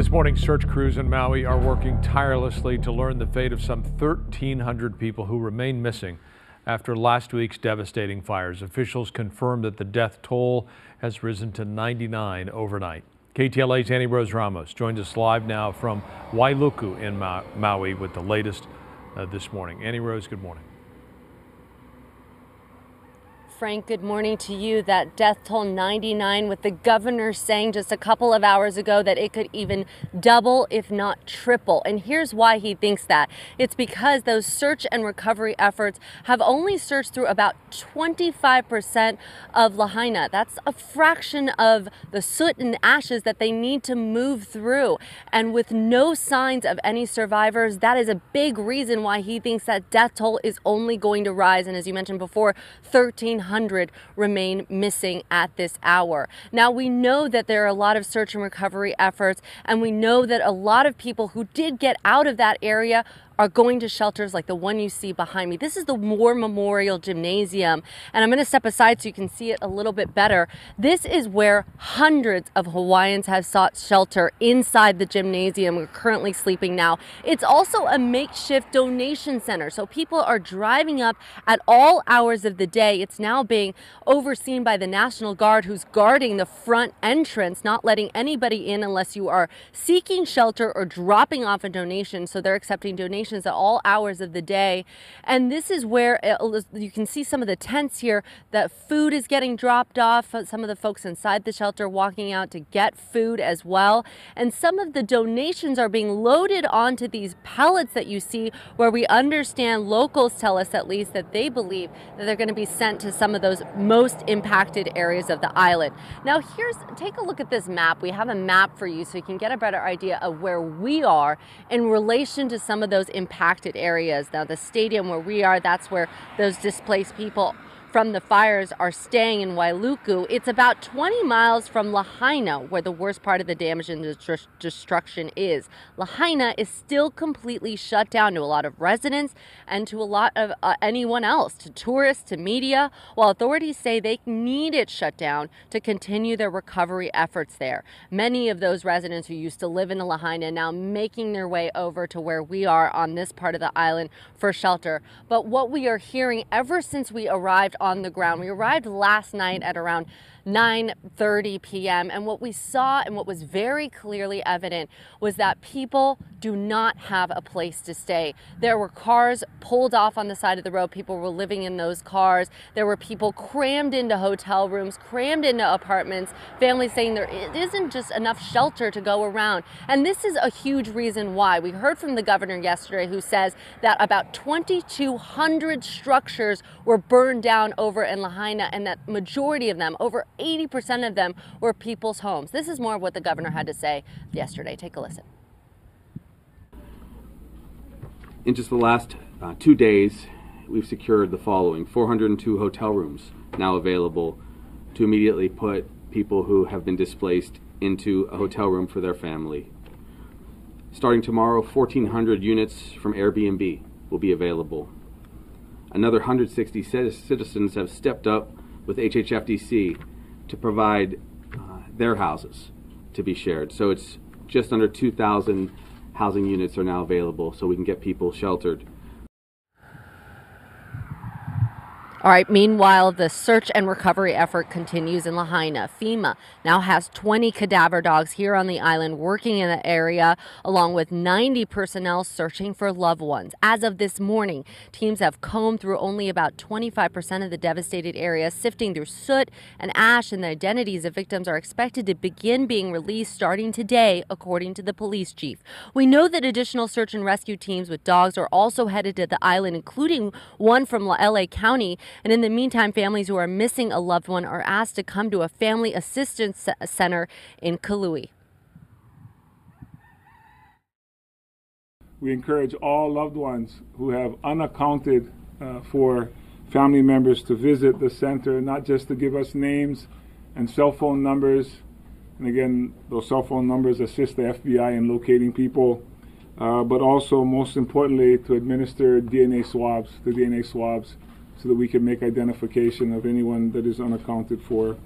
This morning, search crews in Maui are working tirelessly to learn the fate of some 1,300 people who remain missing after last week's devastating fires. Officials confirmed that the death toll has risen to 99 overnight. KTLA's Annie Rose Ramos joins us live now from Wailuku in Maui with the latest this morning. Annie Rose, good morning. Frank, good morning to you. That death toll 99, with the governor saying just a couple of hours ago that it could even double, if not triple. And here's why he thinks that. It's because those search and recovery efforts have only searched through about 25% of Lahaina. That's a fraction of the soot and ashes that they need to move through. And with no signs of any survivors, that is a big reason why he thinks that death toll is only going to rise. And as you mentioned before, 1,300 remain missing at this hour. Now, we know that there are a lot of search and recovery efforts, and we know that a lot of people who did get out of that area are going to shelters like the one you see behind me. This is the War Memorial Gymnasium, and I'm going to step aside so you can see it a little bit better. This is where hundreds of Hawaiians have sought shelter inside the gymnasium. We're currently sleeping now. It's also a makeshift donation center, so people are driving up at all hours of the day. It's now being overseen by the National Guard, who's guarding the front entrance, not letting anybody in unless you are seeking shelter or dropping off a donation. So they're accepting donations at all hours of the day. And this is where you can see some of the tents here. That food is getting dropped off. Some of the folks inside the shelter walking out to get food as well. And some of the donations are being loaded onto these pallets that you see, where we understand, locals tell us at least, that they believe that they're going to be sent to some of those most impacted areas of the island. Now, take a look at this map. We have a map for you so you can get a better idea of where we are in relation to some of those impacted areas. Now, the stadium where we are, that's where those displaced people from the fires are staying in Wailuku. It's about 20 miles from Lahaina, where the worst part of the damage and destruction is. Lahaina is still completely shut down to a lot of residents and to a lot of anyone else, to tourists, to media, while authorities say they need it shut down to continue their recovery efforts there. Many of those residents who used to live in Lahaina now making their way over to where we are on this part of the island for shelter. But what we are hearing ever since we arrived on the ground, we arrived last night at around 9:30 p.m. and what we saw and what was very clearly evident was that people do not have a place to stay. There were cars pulled off on the side of the road. People were living in those cars. There were people crammed into hotel rooms, crammed into apartments, families saying there isn't just enough shelter to go around. And this is a huge reason why. We heard from the governor yesterday, who says that about 2,200 structures were burned down over in Lahaina, and that majority of them, over 80% of them, were people's homes. This is more of what the governor had to say yesterday. Take a listen. In just the last 2 days, we've secured the following: 402 hotel rooms now available to immediately put people who have been displaced into a hotel room for their family. Starting tomorrow, 1,400 units from Airbnb will be available. Another 160 citizens have stepped up with HHFDC to provide their houses to be shared. So it's just under 2,000 housing units are now available, so we can get people sheltered. All right, meanwhile, the search and recovery effort continues in Lahaina. FEMA now has 20 cadaver dogs here on the island working in the area, along with 90 personnel searching for loved ones. As of this morning, teams have combed through only about 25% of the devastated area, sifting through soot and ash, and the identities of victims are expected to begin being released starting today, according to the police chief. We know that additional search and rescue teams with dogs are also headed to the island, including one from LA County. And in the meantime, families who are missing a loved one are asked to come to a family assistance center in Kalui. We encourage all loved ones who have unaccounted for family members to visit the center, not just to give us names and cell phone numbers. And again, those cell phone numbers assist the FBI in locating people, but also, most importantly, to administer DNA swabs, so that we can make identification of anyone that is unaccounted for.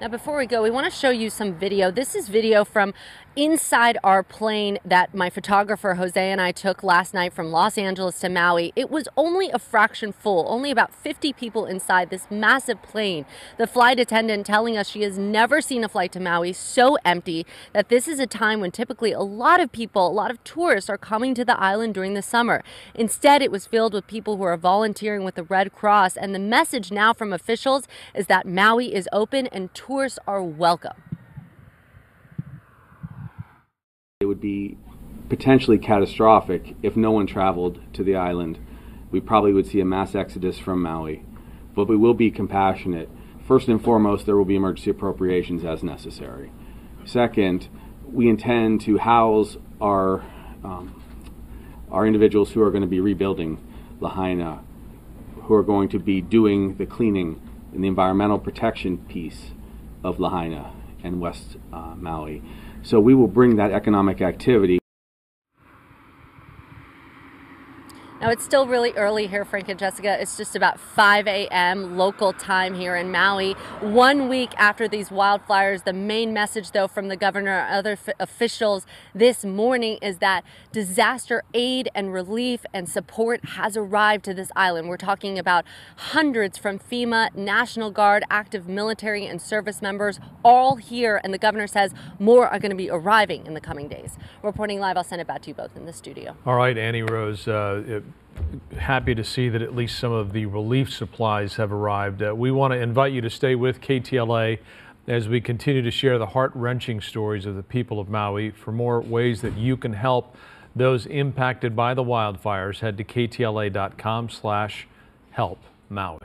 Now, before we go, we want to show you some video. This is video from inside our plane that my photographer Jose and I took last night from Los Angeles to Maui. It was only a fraction full, only about 50 people inside this massive plane. The flight attendant telling us she has never seen a flight to Maui so empty, that this is a time when typically a lot of people, a lot of tourists are coming to the island during the summer. Instead, it was filled with people who are volunteering with the Red Cross, and the message now from officials is that Maui is open and tourists are welcome. It would be potentially catastrophic if no one traveled to the island. We probably would see a mass exodus from Maui, but we will be compassionate. First and foremost, there will be emergency appropriations as necessary. Second, we intend to house our individuals who are going to be rebuilding Lahaina, who are going to be doing the cleaning and the environmental protection piece of Lahaina and West Maui. So we will bring that economic activity. Now, it's still really early here, Frank and Jessica. It's just about 5 a.m. local time here in Maui. 1 week after these wildfires, the main message, though, from the governor and other officials this morning is that disaster aid and relief and support has arrived to this island. We're talking about hundreds from FEMA, National Guard, active military and service members, all here. And the governor says more are going to be arriving in the coming days. Reporting live, I'll send it back to you both in the studio. All right, Annie Rose. Happy to see that at least some of the relief supplies have arrived. We want to invite you to stay with KTLA as we continue to share the heart-wrenching stories of the people of Maui. For more ways that you can help those impacted by the wildfires, head to ktla.com/help Maui.